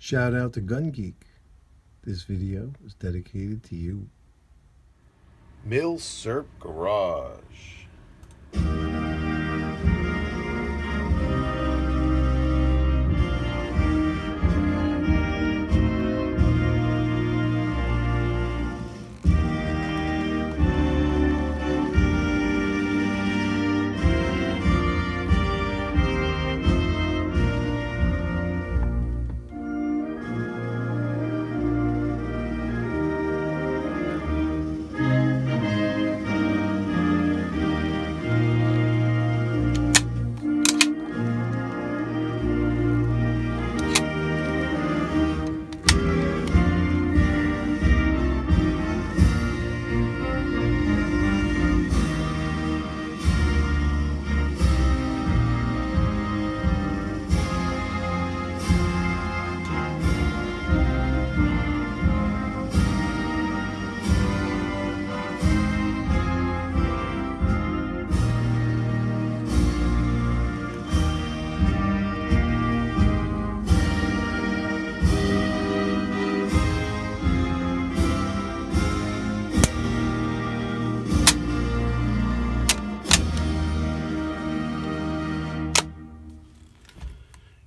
Shout out to Gun Geek. This video is dedicated to you. Milsurp Garage.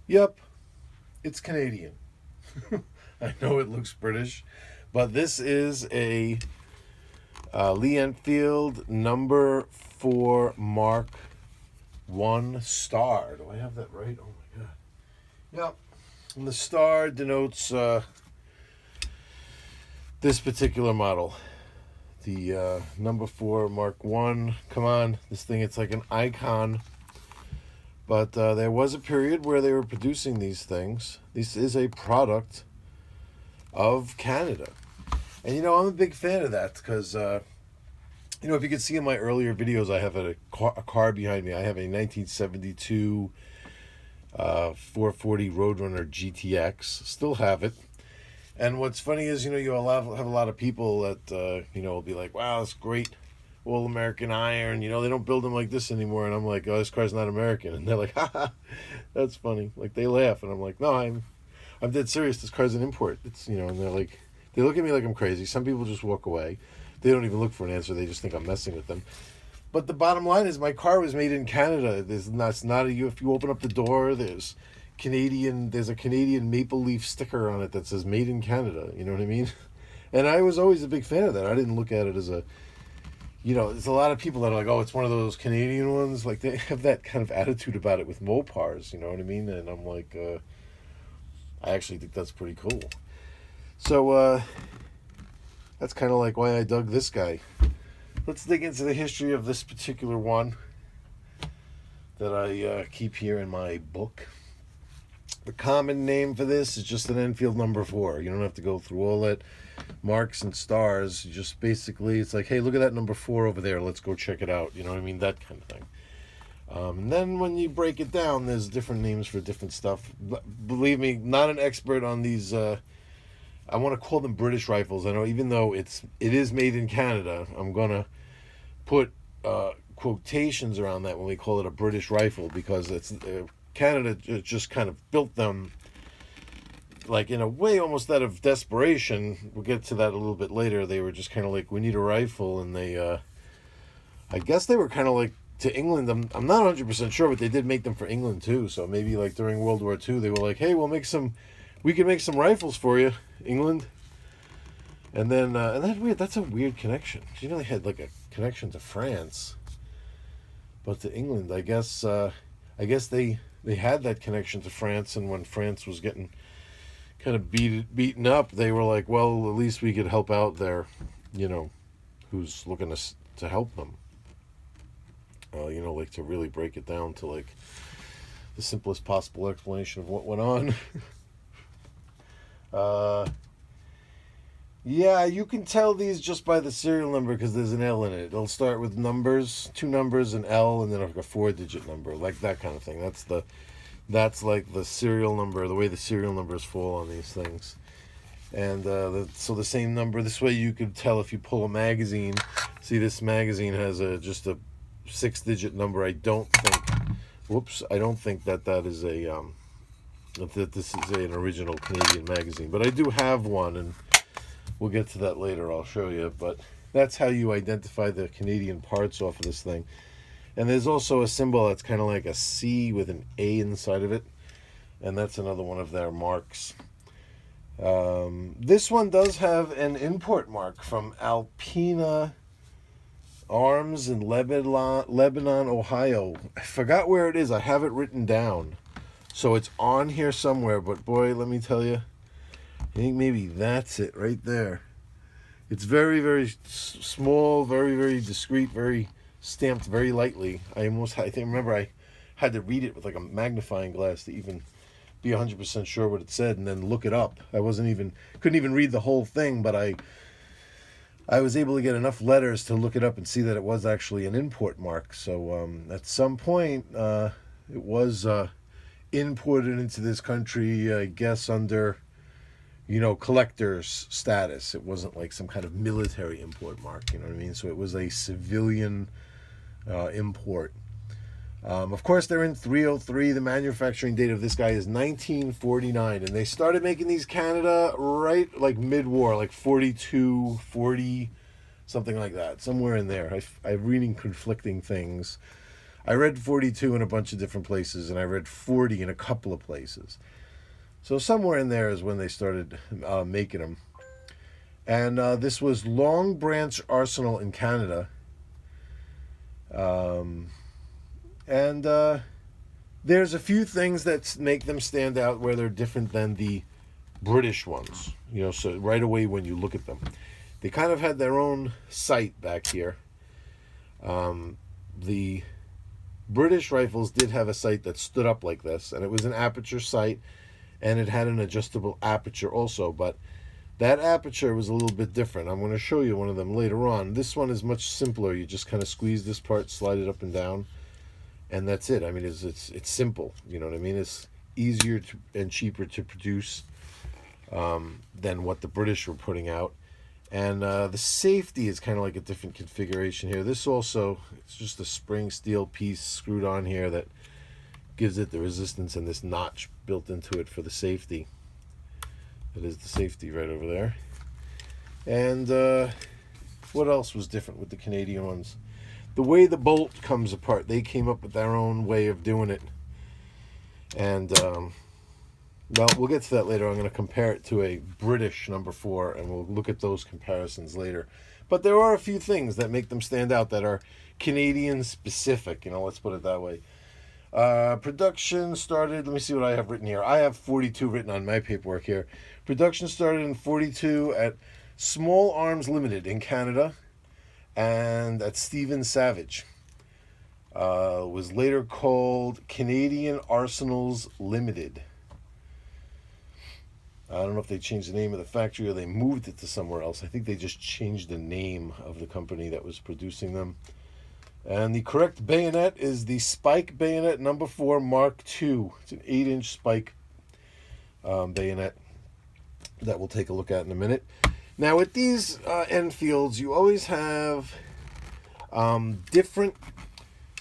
Yep, it's Canadian. I know it looks British, but this is a Lee-Enfield number 4 Mark 1 star. Do I have that right? Oh my god. Yep. And the star denotes this particular model. The number 4 Mark 1. Come on, this thing, it's like an icon. But there was a period where they were producing these things. This is a product of Canada. And, you know, I'm a big fan of that because, you know, if you can see in my earlier videos, I have a car behind me. I have a 1972 440 Roadrunner GTX. Still have it. And what's funny is, you know, you have a lot of people that, you know, will be like, wow, that's great. All American iron, you know, they don't build them like this anymore. And I'm like, oh, this car's not American. And they're like, haha, that's funny. Like, they laugh. And I'm like, no, I'm dead serious. This car's an import. It's, you know, and they're like, they look at me like I'm crazy. Some people just walk away. They don't even look for an answer. They just think I'm messing with them. But the bottom line is my car was made in Canada. It's not if you open up the door, there's a Canadian maple leaf sticker on it that says made in Canada. You know what I mean? And I was always a big fan of that. I didn't look at it as a, you know, there's a lot of people that are like, oh, it's one of those Canadian ones. Like, they have that kind of attitude about it with Mopars, you know what I mean? And I'm like, I actually think that's pretty cool. So, that's kind of like why I dug this guy. Let's dig into the history of this particular one that I keep here in my book. The common name for this is just an Enfield number 4. You don't have to go through all that marks and stars. You just basically, it's like, hey, look at that number 4 over there. Let's go check it out. You know what I mean? That kind of thing. And then when you break it down, there's different names for different stuff. Believe me, not an expert on these. I want to call them British rifles. I know, even though it is made in Canada, I'm gonna put quotations around that when we call it a British rifle, because it's Canada just kind of built them, like, in a way almost out of desperation. We'll get to that a little bit later. They were just kind of like, we need a rifle, and they, I guess they were kind of like to England. I'm not 100% sure, but they did make them for England too. So maybe like during World War II, they were like, hey, we can make some rifles for you, England. And then, that's a weird connection. You know, they had like a connection to France, but to England, I guess they had that connection to France, and when France was getting kind of beaten up, they were like, well, at least we could help out there, you know, who's looking to help them. You know, like, to really break it down to like the simplest possible explanation of what went on. Yeah, you can tell these just by the serial number because there's an L in it. It'll start with numbers, 2 numbers, an L, and then like a 4-digit number, like that kind of thing. That's like the serial number, the way the serial numbers fall on these things. And so the same number. This way you could tell if you pull a magazine. See, this magazine has just a 6-digit number. I don't think that is a that this is an original Canadian magazine. But I do have one, and we'll get to that later. I'll show you. But that's how you identify the Canadian parts off of this thing. And there's also a symbol that's kind of like a C with an A inside of it. And that's another one of their marks. This one does have an import mark from Alpina Arms in Lebanon, Ohio. I forgot where it is. I have it written down. So it's on here somewhere. But boy, let me tell you, I think maybe that's it right there. It's very, very small, very, very discreet, very stamped very lightly. I remember I had to read it with like a magnifying glass to even be 100% sure what it said and then look it up. I couldn't even read the whole thing, but I was able to get enough letters to look it up and see that it was actually an import mark. So at some point, it was imported into this country, I guess, under, collector's status. It wasn't like some kind of military import mark, you know what I mean? So it was a civilian import. Of course, they're in 303. The manufacturing date of this guy is 1949, and they started making these Canada right like mid-war, like 42, 40, something like that, somewhere in there. I'm reading conflicting things. I read 42 in a bunch of different places, and I read 40 in a couple of places. So somewhere in there is when they started making them. And this was Long Branch Arsenal in Canada. And there's a few things that make them stand out where they're different than the British ones. So right away when you look at them, they kind of had their own sight back here. The British rifles did have a sight that stood up like this, and it was an aperture sight, and it had an adjustable aperture also, but that aperture was a little bit different. I'm going to show you one of them later on. This one is much simpler. You just kind of squeeze this part, slide it up and down, and that's it. I mean, it's simple. You know what I mean? It's easier and cheaper to produce than what the British were putting out. And the safety is kind of like a different configuration here. This also, it's just a spring steel piece screwed on here that gives it the resistance, and this notch built into it for the safety. That is the safety right over there. And what else was different with the Canadian ones? The way the bolt comes apart. They came up with their own way of doing it. And, well, we'll get to that later. I'm going to compare it to a British number 4, and we'll look at those comparisons later. But there are a few things that make them stand out that are Canadian specific, let's put it that way. Production started, let me see what I have written here. I have 42 written on my paperwork here. Production started in 42 at Small Arms Limited in Canada and at Stephen Savage. Was later called Canadian Arsenals Limited. I don't know if they changed the name of the factory or they moved it to somewhere else. I think they just changed the name of the company that was producing them. And the correct bayonet is the Spike Bayonet number 4 Mark II. It's an 8-inch Spike bayonet that we'll take a look at in a minute. Now with these Enfields, you always have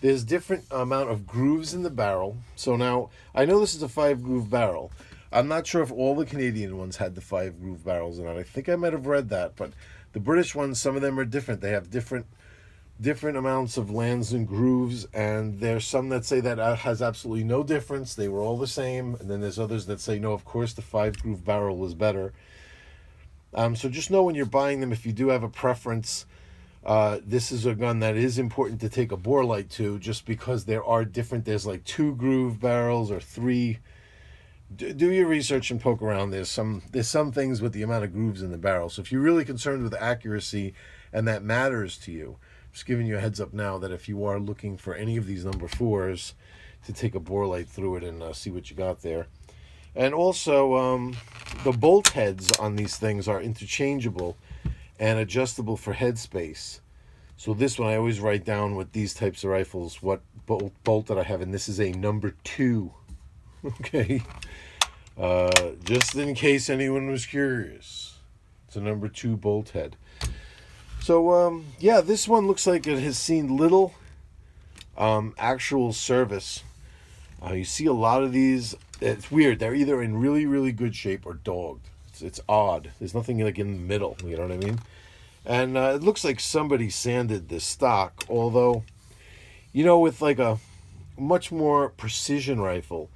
there's different amount of grooves in the barrel. So now, I know this is a 5-groove barrel. I'm not sure if all the Canadian ones had the 5-groove barrels or not. I think I might have read that, but the British ones, some of them are different. They have different amounts of lands and grooves, and there's some that say that has absolutely no difference. They were all the same, and then there's others that say, no, of course the 5-groove barrel is better. So just know when you're buying them, if you do have a preference, this is a gun that is important to take a bore light to, just because there are different, there's like 2-groove barrels or 3. Do your research and poke around. There's some things with the amount of grooves in the barrel. So if you're really concerned with accuracy and that matters to you, just giving you a heads up now that if you are looking for any of these number 4s, to take a bore light through it and see what you got there. And also, the bolt heads on these things are interchangeable and adjustable for headspace. So this one, I always write down with these types of rifles what bolt that I have, and this is a number 2. Okay, just in case anyone was curious, it's a number 2 bolt head. So yeah, this one looks like it has seen little actual service. You see a lot of these it's weird. They're either in really, really good shape or dogged. It's odd. There's nothing like in the middle. You know what I mean? And it looks like somebody sanded this stock. Although, with like a much more precision rifle,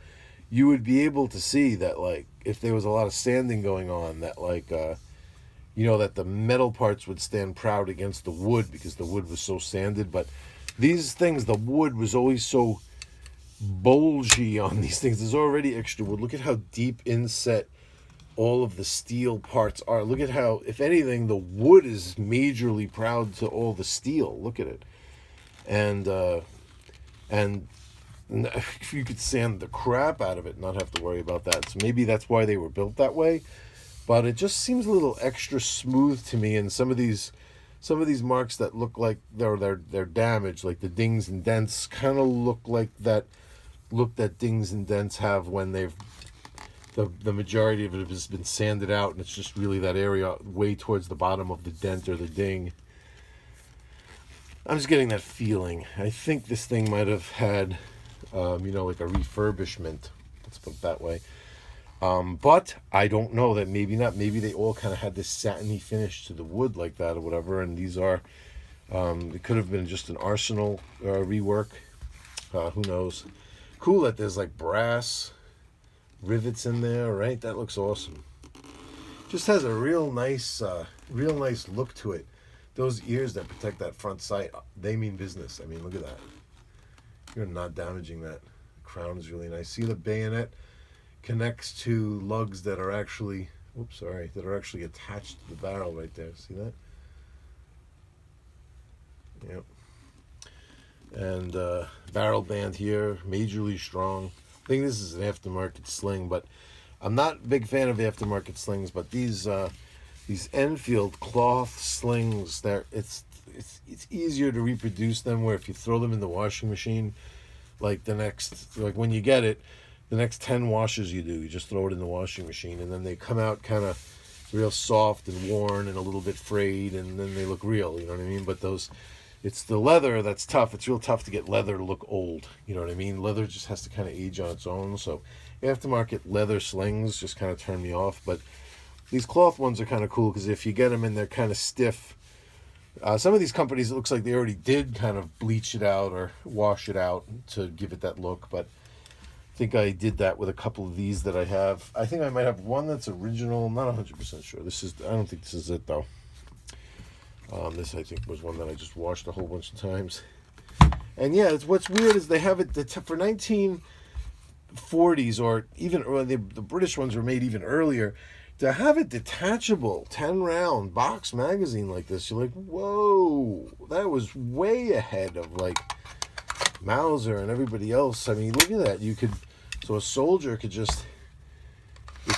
you would be able to see that, like, if there was a lot of sanding going on, that like that the metal parts would stand proud against the wood because the wood was so sanded. But these things, the wood was always so bulgy on these things. There's already extra wood. Look at how deep inset all of the steel parts are. Look at how, if anything, the wood is majorly proud to all the steel. Look at it. And you could sand the crap out of it and not have to worry about that. So maybe that's why they were built that way. But it just seems a little extra smooth to me. And some of these marks that look like they're damaged, like the dings and dents, kind of look like that look that dings and dents have when they've the majority of it has been sanded out, and it's just really that area way towards the bottom of the dent or the ding. I'm just getting that feeling. I think this thing might have had, like a refurbishment. Let's put it that way. But I don't know. That maybe not. Maybe they all kind of had this satiny finish to the wood like that or whatever. And these are, it could have been just an Arsenal rework. Who knows? Cool that there's like brass rivets in there, right? That looks awesome. Just has a real nice look to it. Those ears that protect that front sight, they mean business. I mean, look at that. You're not damaging that. The crown is really nice. See, the bayonet connects to lugs that are actually, attached to the barrel right there. See that? Yep. And barrel band here, majorly strong. I think this is an aftermarket sling, but I'm not a big fan of aftermarket slings. But these Lee-Enfield cloth slings, it's easier to reproduce them. Where if you throw them in the washing machine, like when you get it, the next 10 washes you do, you just throw it in the washing machine, and then they come out kind of real soft and worn and a little bit frayed, and then they look real. You know what I mean? But it's the leather that's tough. It's real tough to get leather to look old. You know what I mean? Leather just has to kind of age on its own. So aftermarket leather slings just kind of turn me off. But these cloth ones are kind of cool because if you get them and they're kind of stiff, some of these companies, it looks like they already did kind of bleach it out or wash it out to give it that look. But I think I did that with a couple of these that I have. I think I might have one that's original. I'm not 100% sure. I don't think this is it though. This I think was one that I just washed a whole bunch of times. And yeah, what's weird is they have it for 1940s, or even the British ones were made even earlier. To have it detachable 10-round box magazine like this, you're like, whoa, that was way ahead of like Mauser and everybody else. I mean, look at that. So a soldier could just,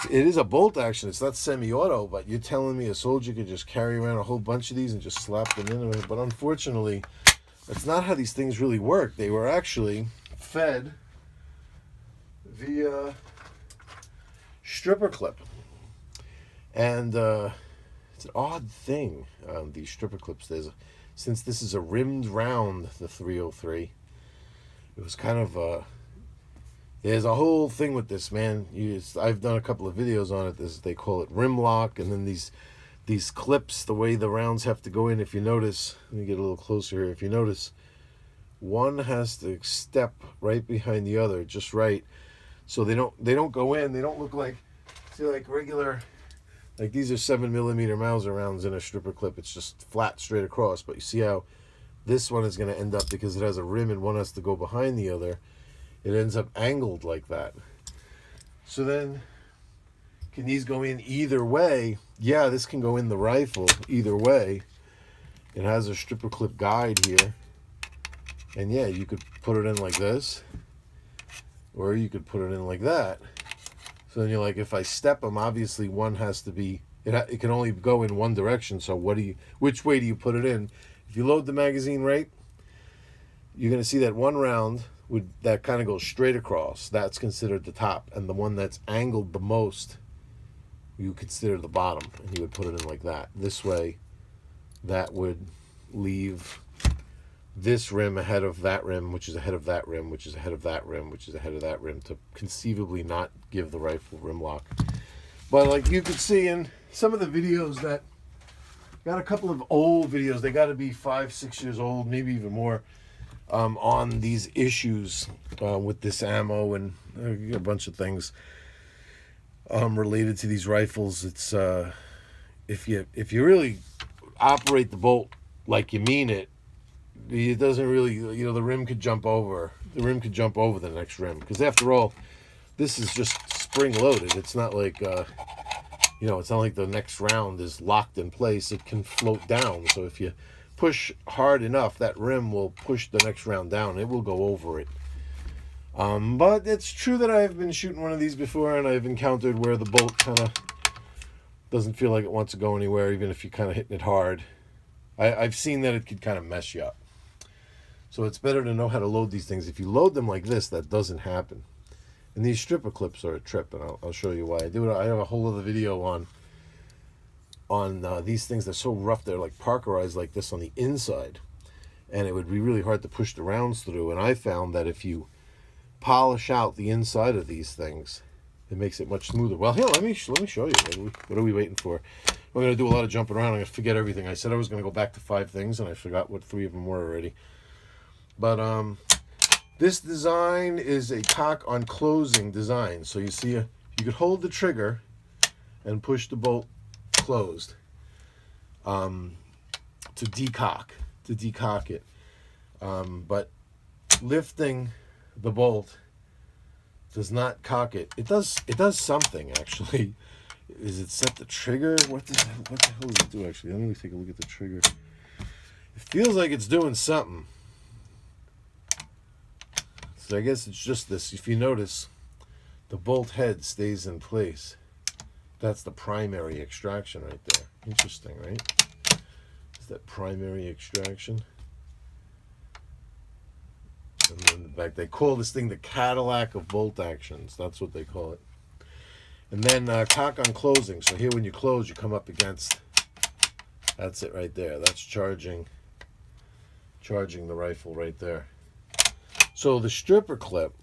it is a bolt action. It's not semi-auto, but you're telling me a soldier could just carry around a whole bunch of these and just slap them in. But unfortunately, that's not how these things really work. They were actually fed via stripper clip. And it's an odd thing, these stripper clips. Since this is a rimmed round, the 303, it was kind of there's a whole thing with this, man. I've done a couple of videos on it. They call it rim lock, and then these clips, the way the rounds have to go in. If you notice, let me get a little closer here. If you notice, one has to step right behind the other, just right, so they don't go in. They don't look like regular. Like these are 7mm Mauser rounds in a stripper clip. It's just flat straight across. But you see how this one is going to end up, because it has a rim and one has to go behind the other. It ends up angled like that. So then, can these go in either way? Yeah, this can go in the rifle either way. It has a stripper clip guide here. And yeah, you could put it in like this, or you could put it in like that. So then you're like, if I step them, obviously one has to be, it can only go in one direction. So which way do you put it in? If you load the magazine right, you're going to see that one round that kind of goes straight across. That's considered the top. And the one that's angled the most, you consider the bottom. And you would put it in like that. This way, that would leave this rim ahead of that rim, which is ahead of that rim, which is ahead of that rim, which is ahead of that rim, to conceivably not give the rifle rim lock. But like you could see in some of the videos that got a couple of old videos, they got to be 5-6 years old, maybe even more, on these issues with this ammo and a bunch of things related to these rifles. It's if you really operate the bolt like you mean it, it doesn't really, the rim could jump over. The rim could jump over the next rim, because after all, this is just spring loaded. It's not like it's not like the next round is locked in place. It can float down. So if you push hard enough, that rim will push the next round down. It will go over it. But it's true that I've been shooting one of these before, and I've encountered where the bolt kind of doesn't feel like it wants to go anywhere, even if you're kind of hitting it hard. I've seen that it could kind of mess you up. So it's better to know how to load these things. If you load them like this, that doesn't happen. And these stripper clips are a trip, and I'll show you why. I have a whole other video on these things. They're so rough. They're like parkerized like this on the inside, and it would be really hard to push the rounds through. And I found that if you polish out the inside of these things, it makes it much smoother. Well, here, let me show you. What are we waiting for? We're going to do a lot of jumping around. I'm going to forget everything. I said I was going to go back to 5 things, and I forgot what 3 of them were already. But this design is a cock on closing design. So you see, you could hold the trigger and push the bolt closed to decock it. But lifting the bolt does not cock it. It does something, actually. Is it set the trigger? What the hell does it do, actually? Let me take a look at the trigger. It feels like it's doing something. So I guess it's just this. If you notice, the bolt head stays in place. That's the primary extraction right there. Interesting, right? Is that primary extraction? And then the back, they call this thing the Cadillac of bolt actions. That's what they call it. And then cock on closing. So here when you close, you come up against, that's it right there. That's charging the rifle right there. So the stripper clip,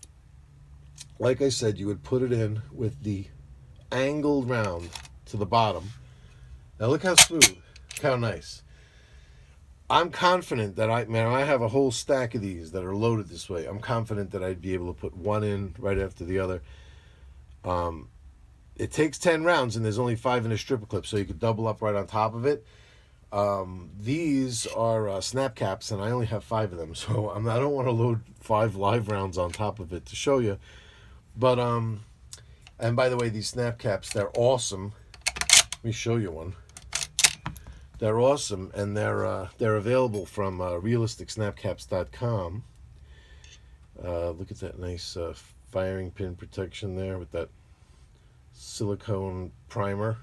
like I said, you would put it in with the angled round to the bottom. Now look how smooth, look how nice. I'm confident that I have a whole stack of these that are loaded this way. I'm confident that I'd be able to put one in right after the other. It takes 10 rounds, and there's only 5 in a stripper clip, so you could double up right on top of it. These are snap caps, and I only have 5 of them, so I don't want to load 5 live rounds on top of it to show you. But and by the way, these snap caps, they're awesome. Let me show you one. They're awesome, and they're available from realisticsnapcaps.com. Look at that nice firing pin protection there with that silicone primer.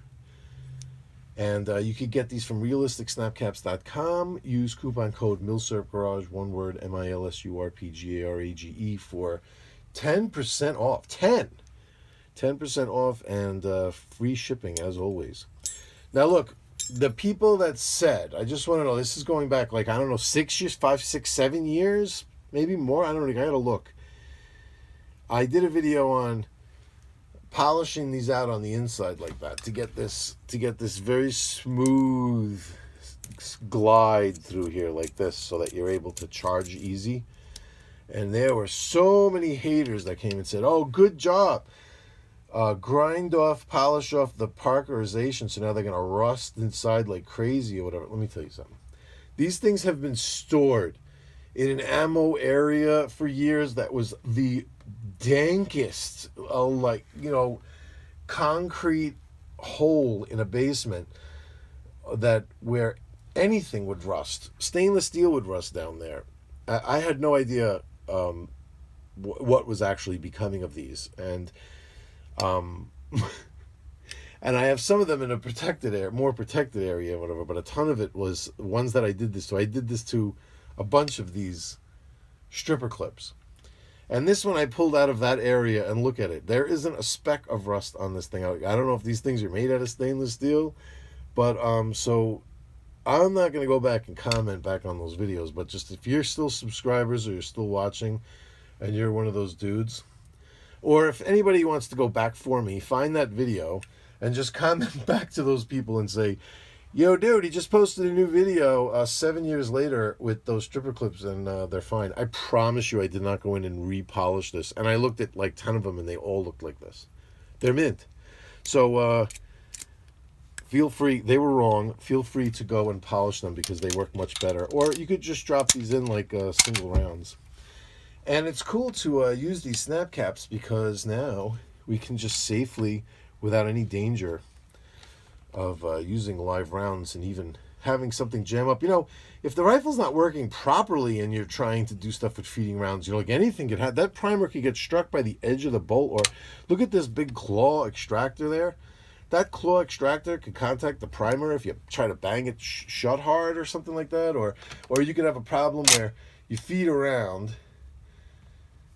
And you could get these from realisticsnapcaps.com. Use coupon code Milsurp Garage, one word, MILSURPGARAGE, for 10% off. 10% off and free shipping as always. Now look, the people that said, I just want to know, this is going back like, I don't know, 6 years, 5, 6, 7 years, maybe more. I don't know. I gotta look. I did a video on polishing these out on the inside like that to get this very smooth glide through here like this, so that you're able to charge easy. And there were so many haters that came and said, oh, good job, grind off, polish off the parkerization, so now they're gonna rust inside like crazy or whatever. Let me tell you something. These things have been stored in an ammo area for years that was the dankest, concrete hole in a basement that where anything would rust. Stainless steel would rust down there. I had no idea what was actually becoming of these, and and I have some of them in a protected area, more protected area, whatever. But a ton of it was ones that I did this to. I did this to a bunch of these stripper clips. And this one I pulled out of that area, and look at it. There isn't a speck of rust on this thing. I don't know if these things are made out of stainless steel, but so I'm not going to go back and comment back on those videos, but just if you're still subscribers or you're still watching and you're one of those dudes, or if anybody wants to go back for me, find that video and just comment back to those people and say, yo, dude, he just posted a new video 7 years later with those stripper clips, and they're fine. I promise you I did not go in and repolish this. And I looked at like 10 of them, and they all looked like this. They're mint. So feel free. They were wrong. Feel free to go and polish them because they work much better. Or you could just drop these in like single rounds. And it's cool to use these snap caps because now we can just safely, without any danger of using live rounds and even having something jam up. You know, if the rifle's not working properly and you're trying to do stuff with feeding rounds, you know, like anything could have, that primer could get struck by the edge of the bolt. Or look at this big claw extractor there. That claw extractor could contact the primer if you try to bang it shut hard or something like that. Or you could have a problem where you feed around,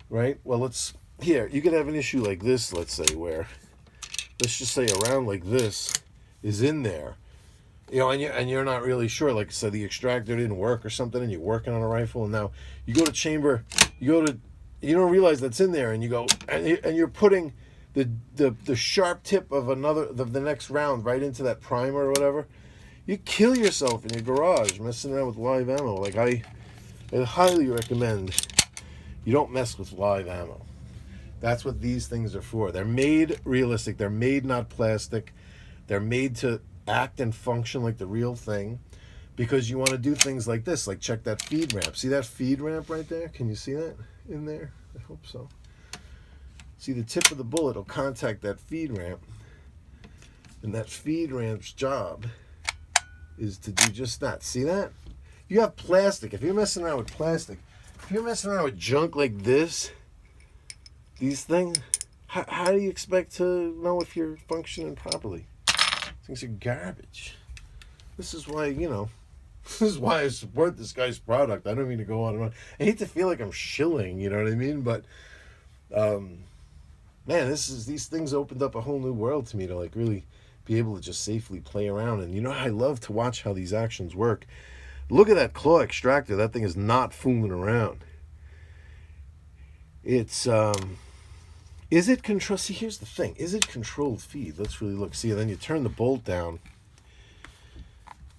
right? Well, you could have an issue like this, let's say, where, let's just say a round like this is in there, you know, and you're not really sure, like, so the extractor didn't work or something, and you're working on a rifle, and now you go to chamber, you don't realize that's in there, and you go, and you're putting the sharp tip of the next round right into that primer or whatever. You kill yourself in your garage messing around with live ammo. Like, I highly recommend you don't mess with live ammo. That's what these things are for. They're made realistic. They're made not plastic. They're made to act and function like the real thing, because you want to do things like this, like check that feed ramp. See that feed ramp right there? Can you see that in there? I hope so. See, the tip of the bullet will contact that feed ramp, and that feed ramp's job is to do just that. See that? You have plastic. If you're messing around with plastic, if you're messing around with junk like this, these things, how do you expect to know if you're functioning properly? Things are garbage. This is why, you know, this is why I support this guy's product. I don't mean to go on and on. I hate to feel like I'm shilling, you know what I mean? But, man, these things opened up a whole new world to me to, like, really be able to just safely play around. And, you know, I love to watch how these actions work. Look at that claw extractor. That thing is not fooling around. It's, is it control? See, here's the thing. Is it controlled feed? Let's really look. See, and then you turn the bolt down.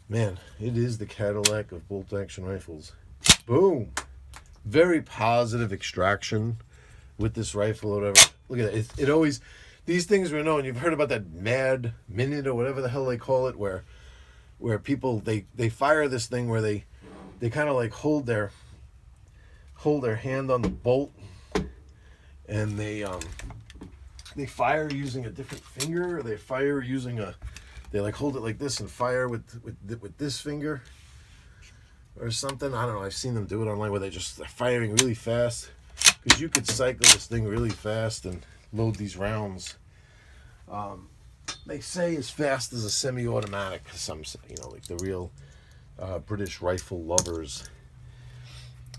Man, it is the Cadillac of bolt action rifles. Boom. Very positive extraction with this rifle or whatever. Look at that. It always, these things were known. You've heard about that mad minute or whatever the hell they call it, where people, they fire this thing where they kind of like hold their hand on the bolt, and they fire using a different finger, or they fire using they like hold it like this and fire with this finger or something. I don't know. I've seen them do it online where they're firing really fast, because you could cycle this thing really fast and load these rounds. They say as fast as a semi-automatic. Some say, you know, like the real British rifle lovers.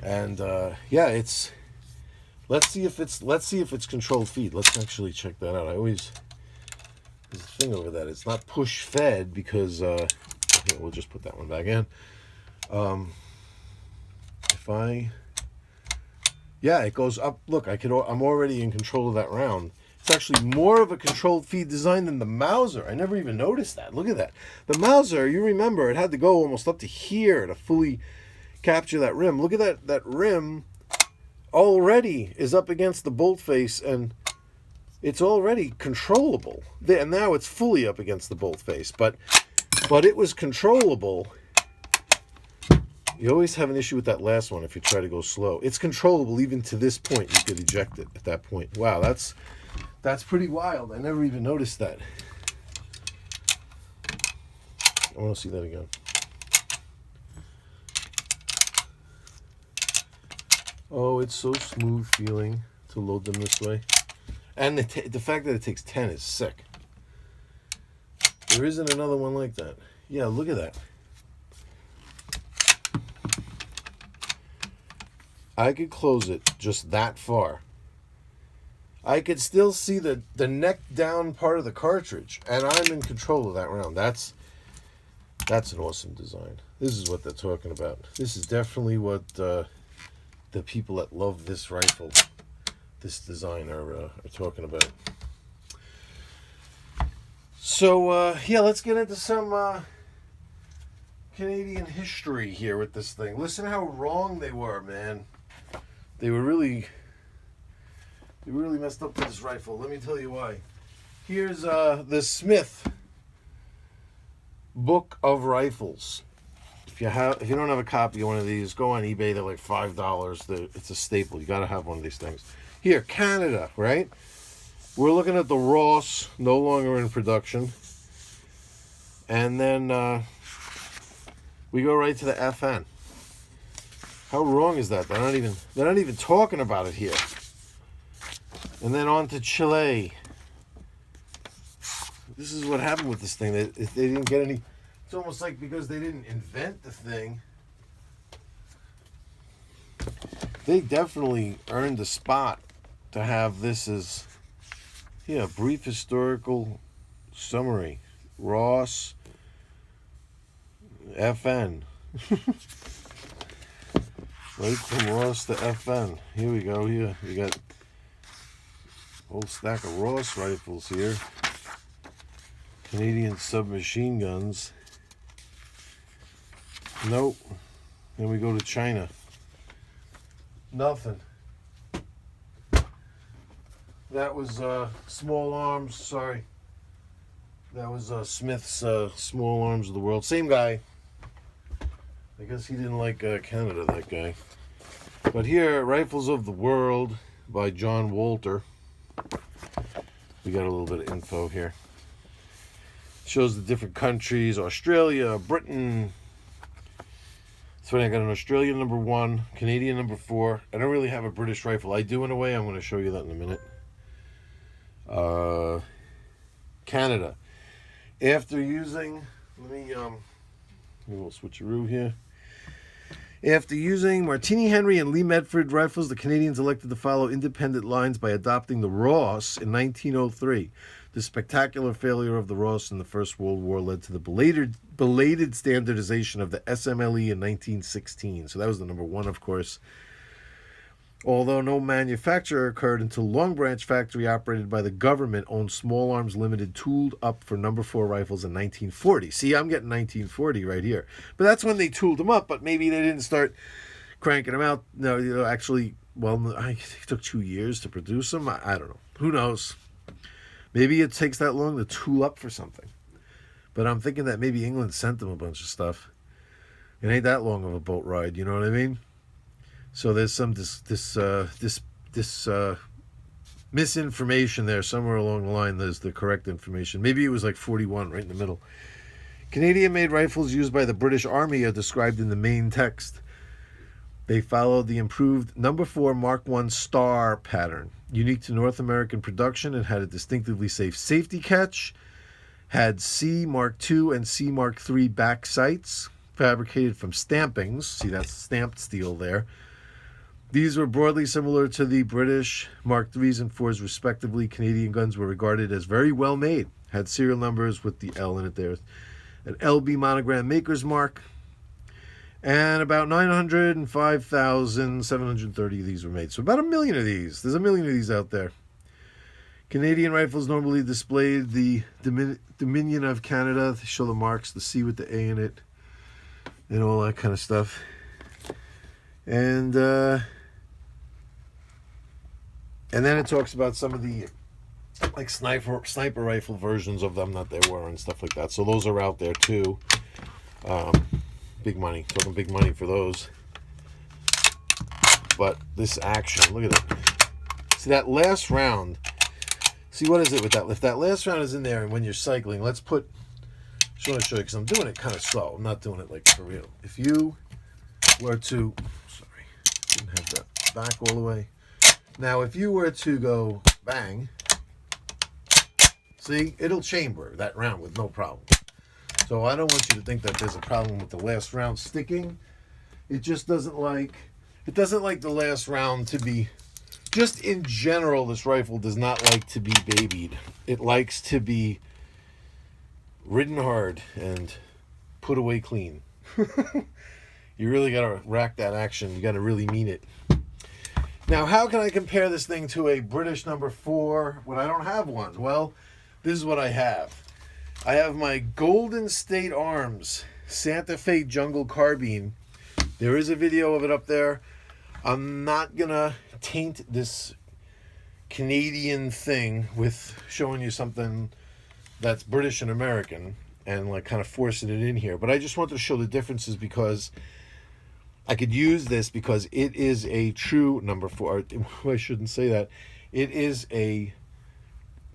And yeah, it's. Let's see if it's controlled feed. Let's actually check that out. There's a thing over that. It's not push fed because here, we'll just put that one back in. Yeah, it goes up. Look, I'm already in control of that round. It's actually more of a controlled feed design than the Mauser. I never even noticed that. Look at that. The Mauser, you remember, it had to go almost up to here to fully capture that rim. Look at that rim already is up against the bolt face, and it's already controllable. And now it's fully up against the bolt face, but it was controllable. You always have an issue with that last one if you try to go slow. It's controllable even to this point. You could eject it at that point. Wow, that's pretty wild. I never even noticed that. I want to see that again. Oh, it's so smooth feeling to load them this way. And the fact that it takes 10 is sick. There isn't another one like that. Yeah, look at that. I could close it just that far. I could still see the neck down part of the cartridge, and I'm in control of that round. That's an awesome design. This is what they're talking about. This is definitely what the people that love this rifle, this design, are talking about. So, yeah, let's get into some Canadian history here with this thing. Listen how wrong they were, man. They really messed up with this rifle. Let me tell you why. Here's the Smith Book of Rifles. If you don't have a copy of one of these, go on eBay. They're like $5. It's a staple. You got to have one of these things. Here, Canada, right? We're looking at the Ross, no longer in production. And then we go right to the FN. How wrong is that? They're not even talking about it here. And then on to Chile. This is what happened with this thing. They didn't get any. It's almost like because they didn't invent the thing, they definitely earned a spot to have this as, yeah, brief historical summary. Ross, FN. Right from Ross to FN. Here we go. Here we got a whole stack of Ross rifles here. Canadian submachine guns. Nope. Then we go to China. Nothing. That was Small Arms. Sorry. That was Smith's Small Arms of the World. Same guy. I guess he didn't like Canada, that guy. But here, Rifles of the World by John Walter. We got a little bit of info here. Shows the different countries. Australia, Britain. So I got an Australian number 1, Canadian number 4. I don't really have a British rifle. I do in a way. I'm going to show you that in a minute. Canada. After using, maybe we'll switcheroo here. After using Martini Henry and Lee Medford rifles, the Canadians elected to follow independent lines by adopting the Ross in 1903. The spectacular failure of the Ross in the First World War led to the belated standardization of the SMLE in 1916. So that was the number 1, of course. Although no manufacture occurred until Long Branch factory, operated by the government, owned Small Arms Limited, tooled up for number 4 rifles in 1940. See, I'm getting 1940 right here. But that's when they tooled them up, but maybe they didn't start cranking them out. No, actually, well, it took 2 years to produce them. I don't know. Who knows? Maybe it takes that long to tool up for something. But I'm thinking that maybe England sent them a bunch of stuff. It ain't that long of a boat ride, you know what I mean? So there's some this misinformation there somewhere along the line. There's the correct information. Maybe it was like 41 right in the middle. Canadian-made rifles used by the British Army are described in the main text. They followed the improved number 4 Mark I star pattern. Unique to North American production, it had a distinctively safe safety catch, had C Mark II and C Mark III back sights, fabricated from stampings. See, that's stamped steel there. These were broadly similar to the British Mark IIIs and IVs respectively. Canadian guns were regarded as very well made. Had serial numbers with the L in it there. An LB monogram maker's mark. And about 905,730 of these were made. So about 1 million of these. There's 1 million of these out there. Canadian rifles normally displayed the Dominion of Canada. They show the marks, the C with the A in it, and all that kind of stuff. And then it talks about some of the like sniper rifle versions of them that there were and stuff like that. So those are out there too. Big money, talking big money for those. But this action, look at it. See that last round. See, what is it with that? If that last round is in there, and when you're cycling, let's put. Just want to show you because I'm doing it kind of slow. I'm not doing it like for real. If you were to, sorry, didn't have that back all the way. Now, if you were to go bang, see, it'll chamber that round with no problem. So I don't want you to think that there's a problem with the last round sticking. It just doesn't like the last round to be, just in general, this rifle does not like to be babied. It likes to be ridden hard and put away clean. You really got to rack that action. You got to really mean it. Now, how can I compare this thing to a British number 4 when I don't have one? Well, this is what I have. I have my Golden State Arms Santa Fe Jungle Carbine. There is a video of it up there. I'm not going to taint this Canadian thing with showing you something that's British and American and like kind of forcing it in here. But I just want to show the differences because I could use this because it is a true number 4. I shouldn't say that. It is a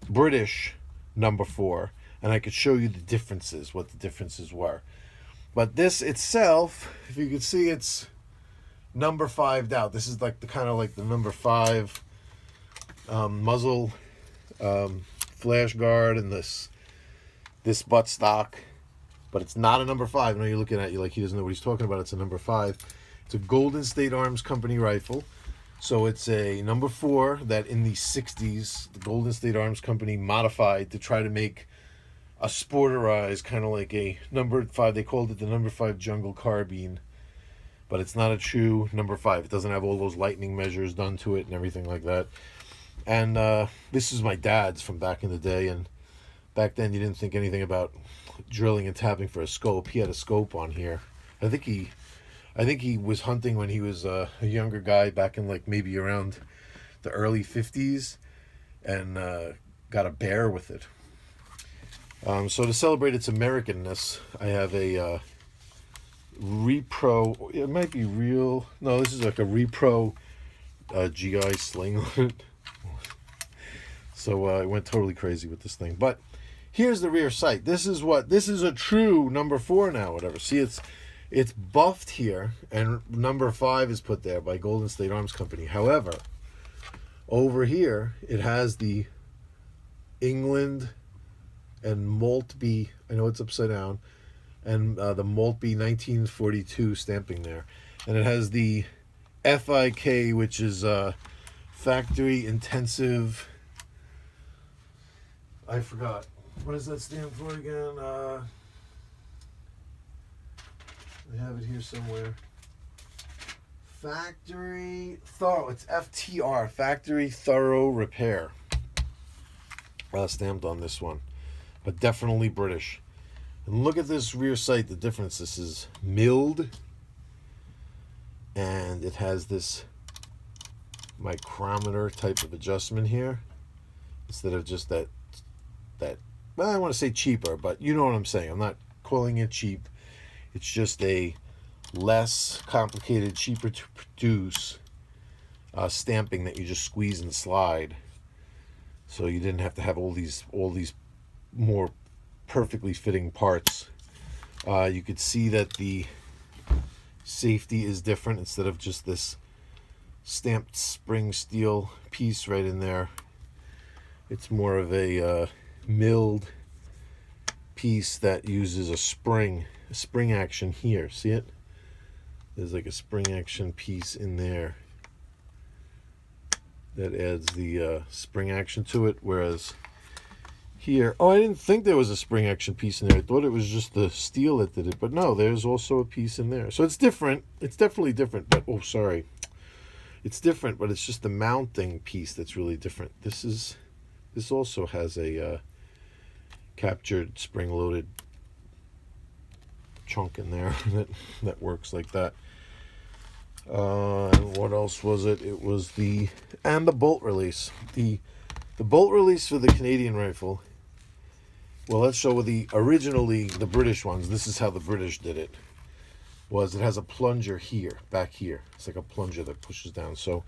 British number 4, and I could show you the differences, what the differences were. But this itself, if you can see, it's number 5'd out. This is like the kind of like the number 5 muzzle flash guard and this buttstock, but it's not a number 5. I know you're looking at you like he doesn't know what he's talking about. It's a number 5. It's a Golden State Arms Company rifle. So it's a number 4 that in the 60s, the Golden State Arms Company modified to try to make a sporterized, kind of like a number 5. They called it the number 5 Jungle Carbine. But it's not a true number 5. It doesn't have all those lightning measures done to it and everything like that. And this is my dad's from back in the day. And back then you didn't think anything about drilling and tapping for a scope. He had a scope on here. I think he was hunting when he was a younger guy back in like maybe around the early 50s and got a bear with it. So to celebrate its Americanness, I have a Repro. It might be real. No, this is like a Repro GI sling. So I went totally crazy with this thing. But here's the rear sight. This is a true number 4 now, whatever. See, it's buffed here, and number 5 is put there by Golden State Arms Company. However, over here, it has the England and Maltby, I know it's upside down, and the Maltby 1942 stamping there. And it has the FIK, which is Factory Intensive, I forgot. What does that stand for again? I have it here somewhere. Factory Thorough. It's FTR. Factory Thorough Repair. Stamped on this one. But definitely British. And look at this rear sight. The difference. This is milled. And it has this micrometer type of adjustment here. Instead of just that well, I want to say cheaper, but you know what I'm saying. I'm not calling it cheap. It's just a less complicated, cheaper to produce stamping that you just squeeze and slide. So you didn't have to have all these more perfectly fitting parts. You could see that the safety is different. Instead of just this stamped spring steel piece right in there, it's more of a milled piece that uses a spring action here. See it? There's like a spring action piece in there that adds the spring action to it, whereas here, I didn't think there was a spring action piece in there. I thought it was just the steel that did it, but no, there's also a piece in there. So it's different. It's definitely different, but it's different, but it's just the mounting piece that's really different. This also has a captured spring-loaded chunk in there that works like that. And what else was it? It was the bolt release. The bolt release for the Canadian rifle. Well, let's show originally the British ones. This is how the British did it. It has a plunger here, back here. It's like a plunger that pushes down. So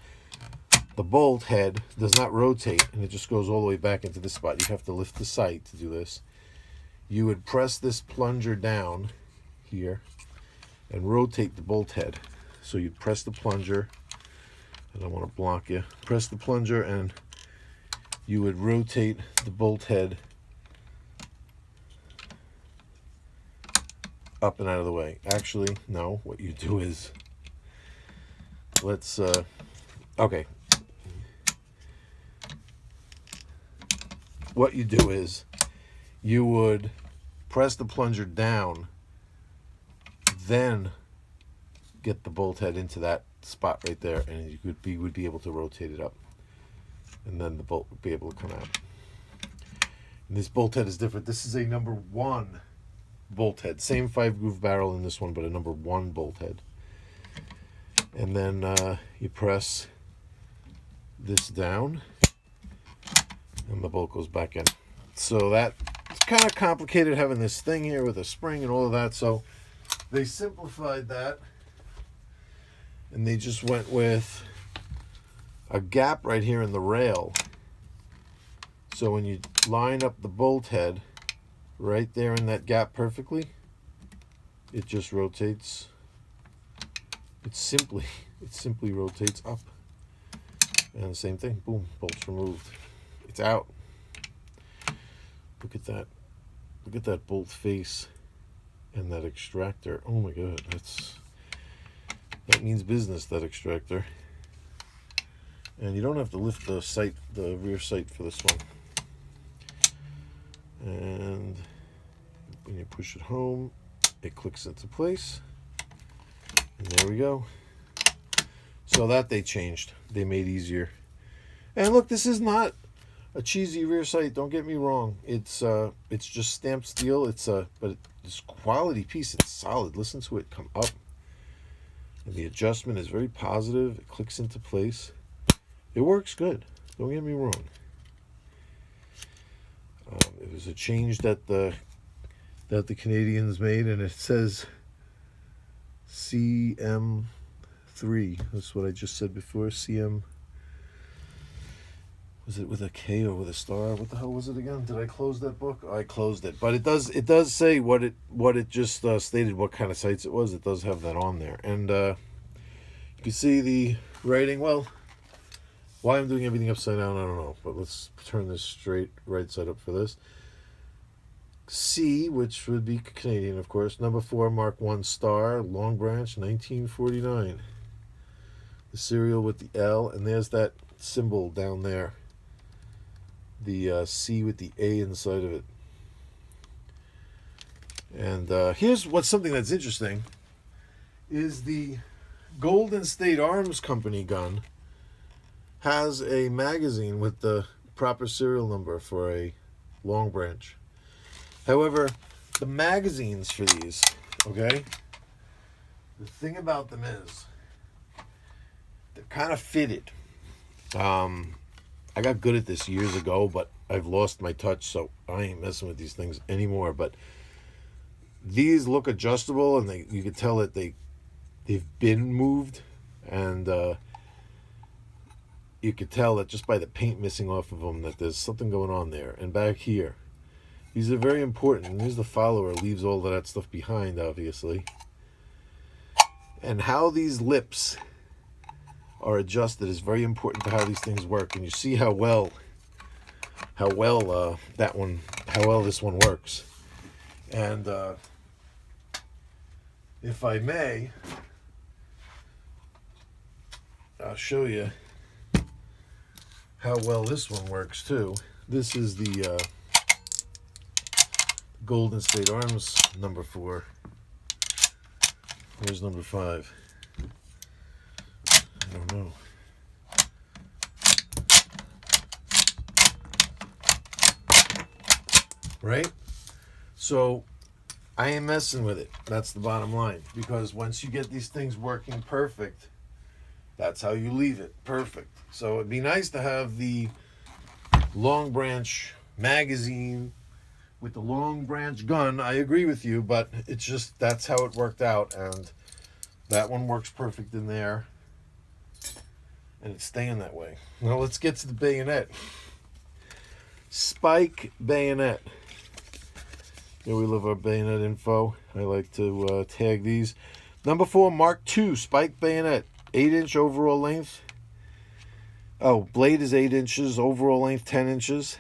the bolt head does not rotate, and it just goes all the way back into this spot. You have to lift the sight to do this. You would press this plunger down here and rotate the bolt head. So you'd press the plunger. I don't want to block you. Press the plunger, and you would rotate the bolt head up and out of the way. Actually, no. What you do is, okay. What you do is you would press the plunger down then get the bolt head into that spot right there, and you would be able to rotate it up, and then the bolt would be able to come out. And this bolt head is different. This is a number 1 bolt head. Same 5-groove barrel in this one, but a number 1 bolt head. And then you press this down, and the bolt goes back in. So that it's kind of complicated having this thing here with a spring and all of that. So they simplified that, and they just went with a gap right here in the rail. So when you line up the bolt head right there in that gap perfectly, it just rotates. It simply rotates up. And the same thing, boom, bolt's removed. It's out. Look at that. Look at that bolt face and that extractor. Oh my God, that means business, that extractor. And you don't have to lift the rear sight for this one. And when you push it home, it clicks into place. And there we go. So that they changed. They made easier. And look, this is not a cheesy rear sight. Don't get me wrong. It's just stamped steel. But it's a quality piece. It's solid. Listen to it come up. And the adjustment is very positive. It clicks into place. It works good. Don't get me wrong. It was a change that the Canadians made, and it says CM3. That's what I just said before. CM. Was it with a K or with a star? What the hell was it again? Did I close that book? Oh, I closed it. But it does say what it just stated, what kind of sights it was. It does have that on there. And you can see the writing. Well, why I'm doing everything upside down, I don't know. But let's turn this straight right side up for this. C, which would be Canadian, of course. Number 4, Mark 1 star, Long Branch, 1949. The serial with the L, and there's that symbol down there. The C with the A inside of it. And here's what's something that's interesting, is the Golden State Arms Company gun has a magazine with the proper serial number for a Long Branch. However, the magazines for these, okay, the thing about them is they're kind of fitted. I got good at this years ago, but I've lost my touch, so I ain't messing with these things anymore. But these look adjustable, and you can tell that they've been moved, and you could tell that just by the paint missing off of them that there's something going on there. And back here, these are very important. And here's the follower, leaves all of that stuff behind, obviously. And how these lips are adjusted is very important to how these things work. And you see how well this one works. And if I may, I'll show you how well this one works too. This is the Golden State Arms number 4. Here's number 5. I don't know. Right? So I ain't messing with it. That's the bottom line. Because once you get these things working perfect, that's how you leave it. Perfect. So it'd be nice to have the Long Branch magazine with the Long Branch gun. I agree with you, but it's just that's how it worked out, and that one works perfect in there, and it's staying that way. Now let's get to the bayonet. Spike bayonet. Here we love our bayonet info. I like to tag these. Number 4, Mark II spike bayonet, 8-inch overall length. Oh, blade is 8 inches, overall length 10 inches.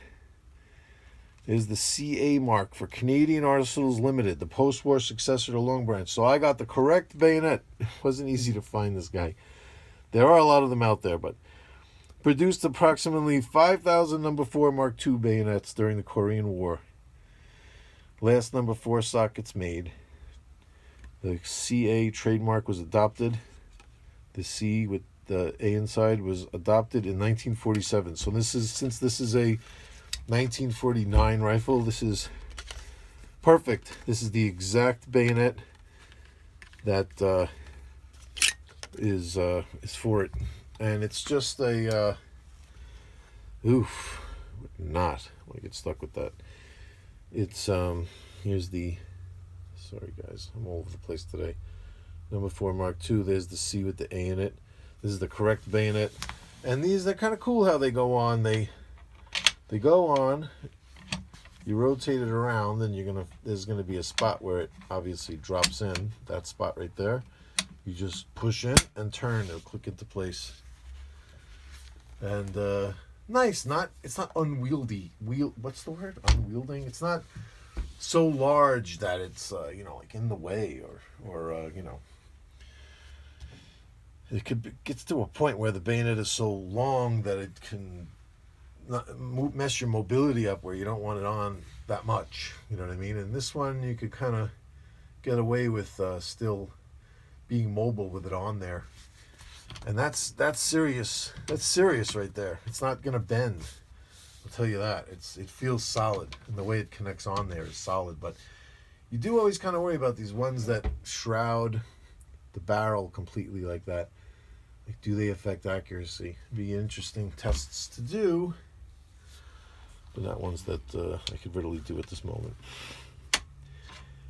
Is the CA mark for Canadian Arsenals Limited, the post-war successor to Long Branch. So I got the correct bayonet. It wasn't easy to find this guy. There are a lot of them out there, but produced approximately 5,000 number 4 Mark II bayonets during the Korean War. Last number 4 sockets made. The CA trademark was adopted. The C with the A inside was adopted in 1947. So since this is a 1949 rifle, this is perfect. This is the exact bayonet that is for it, and it's just a oof, not want to get stuck with that. It's here's the, sorry guys, I'm all over the place today. Number 4 Mark II. There's the C with the A in it. This is the correct bayonet, and they're kind of cool how they go on. They go on. You rotate it around, and there's gonna be a spot where it obviously drops in. That spot right there. You just push in and turn. It'll click into place. And nice. It's not unwieldy. What's the word? Unwielding. It's not so large that it's like in the way or it gets to a point where the bayonet is so long that it can mess your mobility up where you don't want it on that much. You know what I mean? And this one you could kind of get away with still being mobile with it on there. And that's serious. That's serious right there. It's not gonna bend. I'll tell you that. It feels solid, and the way it connects on there is solid. But you do always kind of worry about these ones that shroud the barrel completely like that. Like, do they affect accuracy? Be interesting tests to do, but not ones that I could readily do at this moment.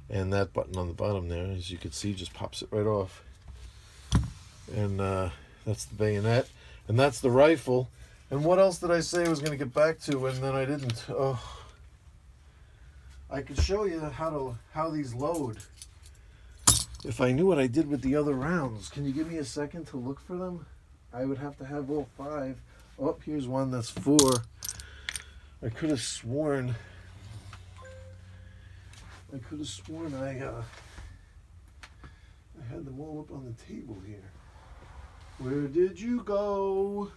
And that button on the bottom there, as you can see, just pops it right off. And that's the bayonet, and that's the rifle. And what else did I say I was going to get back to, and then I didn't? Oh, I could show you how these load. If I knew what I did with the other rounds. Can you give me a second to look for them? I would have to have all 5. Oh, here's one that's 4. I could have sworn I had them all up on the table here. Where did you go?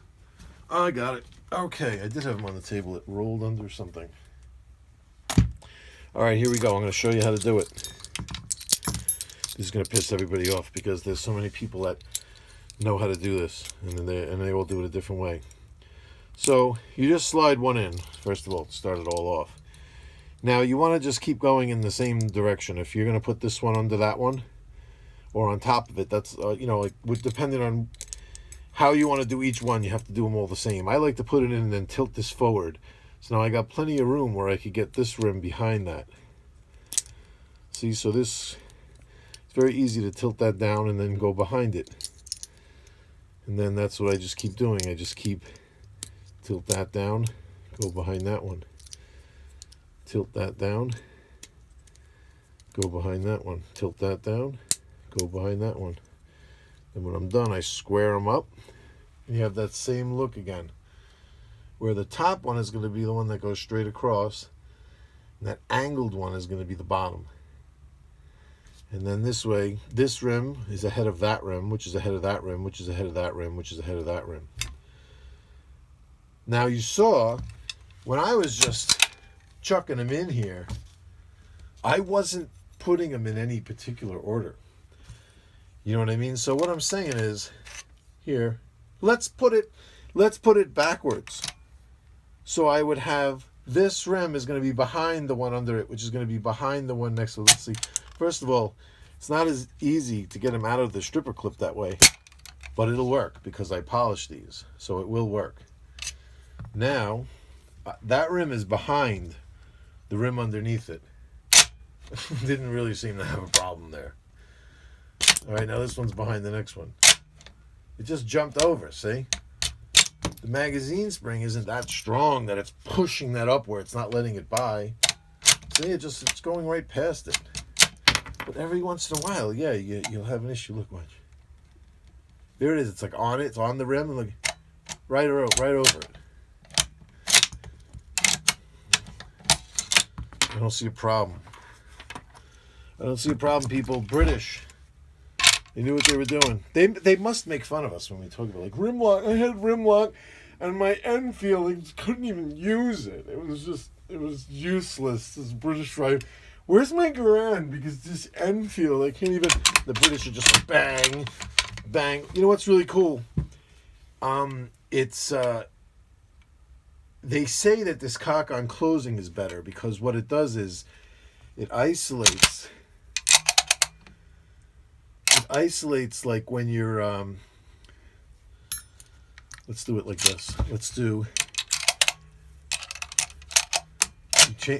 I got it. Okay, I did have them on the table. It rolled under something. All right, here we go. I'm going to show you how to do it. This is going to piss everybody off because there's so many people that know how to do this, and they all do it a different way. So you just slide one in, first of all, to start it all off. Now you want to just keep going in the same direction. If you're going to put this one under that one or on top of it, that's depending on how you want to do each one, you have to do them all the same. I like to put it in and then tilt this forward. So now I got plenty of room where I could get this rim behind that. See, so it's very easy to tilt that down and then go behind it. And then that's what I just keep doing. I just keep tilt that down, go behind that one. Tilt that down, go behind that one. Tilt that down, go behind that one. And when I'm done, I square them up. And you have that same look again. Where the top one is going to be the one that goes straight across. And that angled one is going to be the bottom. And then this way, this rim is ahead of that rim, which is ahead of that rim, which is ahead of that rim, which is ahead of that rim. Now you saw, when I was just chucking them in here, I wasn't putting them in any particular order. You know what I mean? So what I'm saying is, here, let's put it backwards. So I would have this rim is going to be behind the one under it, which is going to be behind the one next to it. Let's see. First of all, it's not as easy to get them out of the stripper clip that way, but it'll work because I polished these, so it will work. Now, that rim is behind the rim underneath it. Didn't really seem to have a problem there. All right, now this one's behind the next one. It just jumped over, see? The magazine spring isn't that strong that it's pushing that up where it's not letting it by. See, it's going right past it. But every once in a while, yeah, you'll have an issue. Look, watch. There it is. It's like on it. It's on the rim, and look, right over it. I don't see a problem. I don't see a problem, people. British. They knew what they were doing. They must make fun of us when we talk about, like, rim lock. I had rim lock, and my Lee-Enfield couldn't even use it. It was useless. This British rifle. Where's my Garand? Because this Enfield, I can't even. The British are just like bang, bang. You know what's really cool? It's they say that this cock on closing is better because what it does is it isolates. It isolates like when you're. Let's do it like this. Let's do.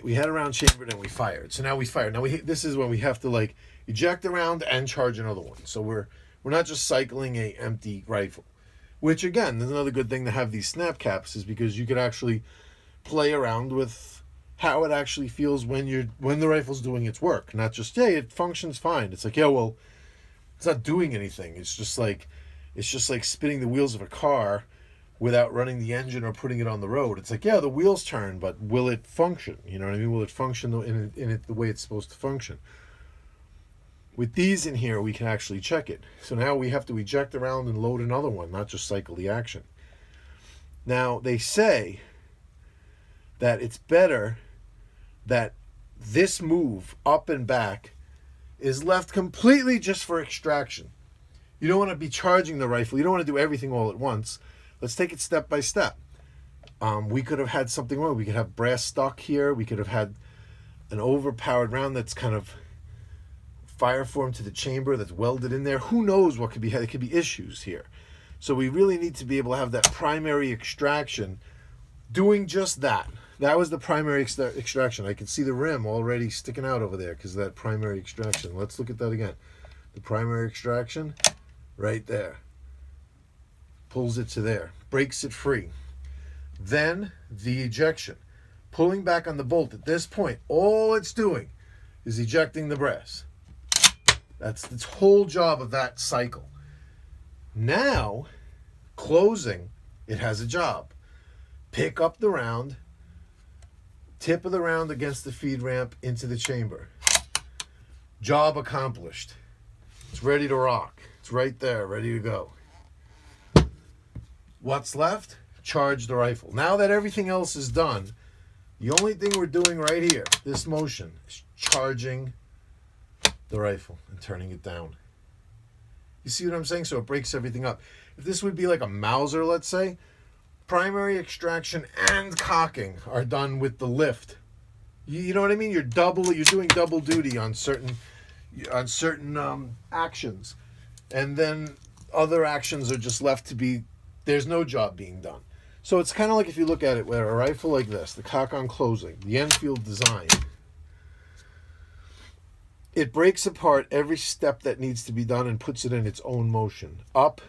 We had a round chambered and we fired. So now we fired. Now this is when we have to like eject a round and charge another one. So we're not just cycling a empty rifle. Which again, there's another good thing to have these snap caps is because you could actually play around with how it actually feels when the rifle's doing its work. Not just, hey, it functions fine. It's like, yeah, well, it's not doing anything. It's just like spinning the wheels of a car without running the engine or putting it on the road. It's like, yeah, the wheels turn, but will it function? You know what I mean? Will it function in it the way it's supposed to function? With these in here, we can actually check it. So now we have to eject around and load another one, not just cycle the action. Now, they say that it's better that this move up and back is left completely just for extraction. You don't want to be charging the rifle. You don't want to do everything all at once. Let's take it step by step. We could have had something wrong. We could have brass stuck here. We could have had an overpowered round that's kind of fire formed to the chamber that's welded in there. Who knows what could be? There could be issues here. So we really need to be able to have that primary extraction doing just that. That was the primary extraction. I can see the rim already sticking out over there because of that primary extraction. Let's look at that again. The primary extraction right there. Pulls it to there. Breaks it free. Then the ejection. Pulling back on the bolt at this point, all it's doing is ejecting the brass. That's its whole job of that cycle. Now, closing, it has a job. Pick up the round, tip of the round against the feed ramp into the chamber. Job accomplished. It's ready to rock. It's right there, ready to go. What's left? Charge the rifle. Now that everything else is done, the only thing we're doing right here, this motion, is charging the rifle and turning it down. You see what I'm saying? So it breaks everything up. If this would be like a Mauser, let's say, primary extraction and cocking are done with the lift. You know what I mean? You're doing double duty on certain actions, and then other actions are just left to be. There's no job being done. So it's kind of like if you look at it, where a rifle like this, the cock on closing, the Enfield design, it breaks apart every step that needs to be done and puts it in its own motion. Up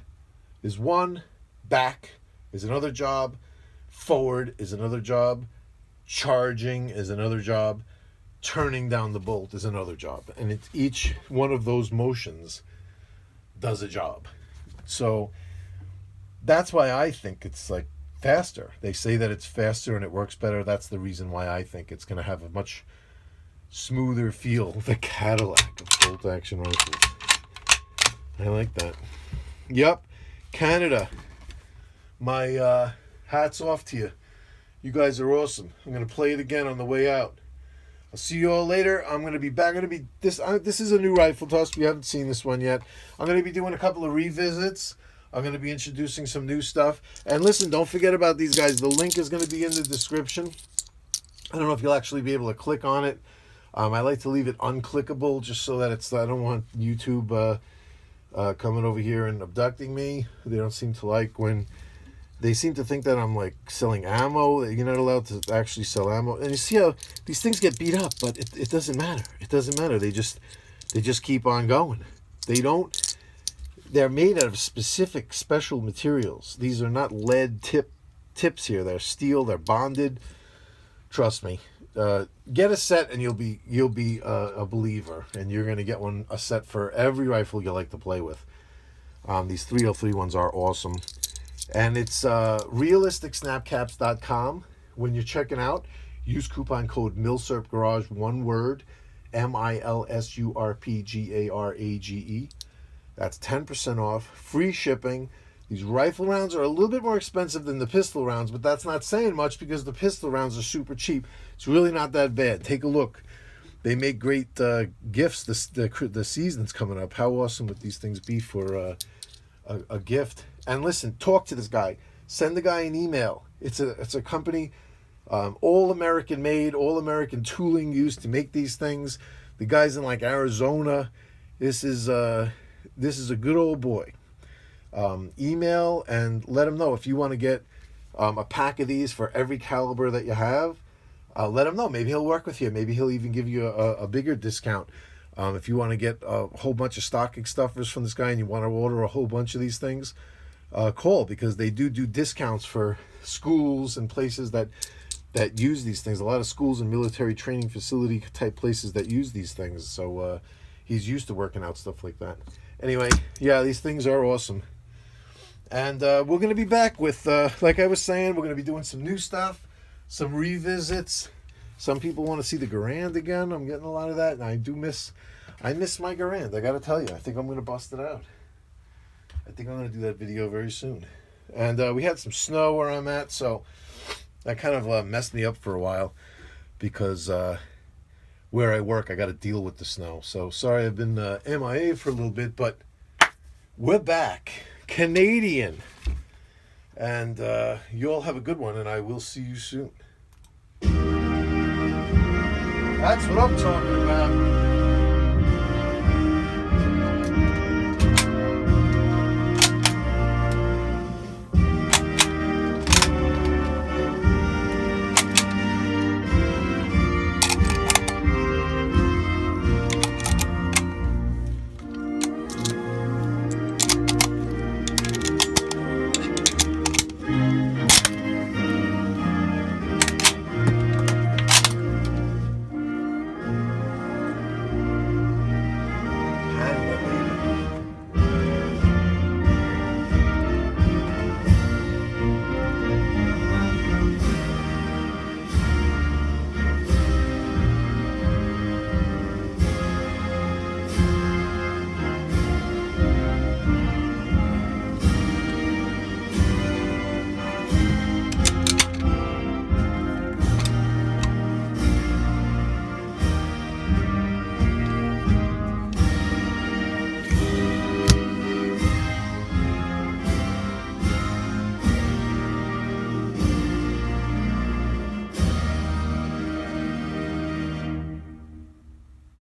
is one, back is another job, forward is another job, charging is another job, turning down the bolt is another job. And it's each one of those motions does a job. So that's why I think it's like faster. They say that it's faster and it works better. That's the reason why I think it's going to have a much smoother feel. The Cadillac of bolt action rifles. I like that. Yep, Canada. My hats off to you. You guys are awesome. I'm going to play it again on the way out. I'll see you all later. I'm going to be back. This is a new rifle to us. We haven't seen this one yet. I'm going to be doing a couple of revisits. I'm going to be introducing some new stuff. And listen, don't forget about these guys. The link is going to be in the description. I don't know if you'll actually be able to click on it. I like to leave it unclickable just so that I don't want YouTube coming over here and abducting me. They don't seem to like when they seem to think that I'm like selling ammo. You're not allowed to actually sell ammo. And you see how these things get beat up, but it doesn't matter. It doesn't matter. They just keep on going. They're made out of specific special materials. These are not lead tips here. They're steel. They're bonded. Trust me. Get a set and you'll be a believer, and you're going to get a set for every rifle you like to play with. These 303 ones are awesome. And it's realisticsnapcaps.com. When you're checking out, use coupon code Milsurp Garage, one word, MILSURPGARAGE. That's 10% off, free shipping. These rifle rounds are a little bit more expensive than the pistol rounds, but that's not saying much because the pistol rounds are super cheap. It's really not that bad. Take a look. they make great gifts. The season's coming up. How awesome would these things be for a gift? And listen, talk to this guy. Send the guy an email. It's a company, all American made, all American tooling used to make these things. The guy's in like Arizona. This is a good old boy. Email and let him know if you want to get a pack of these for every caliber that you have. Let him know. Maybe he'll work with you. Maybe he'll even give you a bigger discount. If you want to get a whole bunch of stocking stuffers from this guy and you want to order a whole bunch of these things, call, because they do discounts for schools and places that use these things. A lot of schools and military training facility type places that use these things. So he's used to working out stuff like that. Anyway, yeah, these things are awesome. And we're going to be back with, like I was saying, we're going to be doing some new stuff, some revisits. Some people want to see the Garand again. I'm getting a lot of that, and I miss my Garand. I got to tell you, I think I'm going to bust it out. I think I'm going to do that video very soon. And we had some snow where I'm at, so that kind of messed me up for a while, because where I work, I got to deal with the snow. So sorry I've been MIA for a little bit, but we're back. Canadian. And you all have a good one, and I will see you soon. That's what I'm talking about.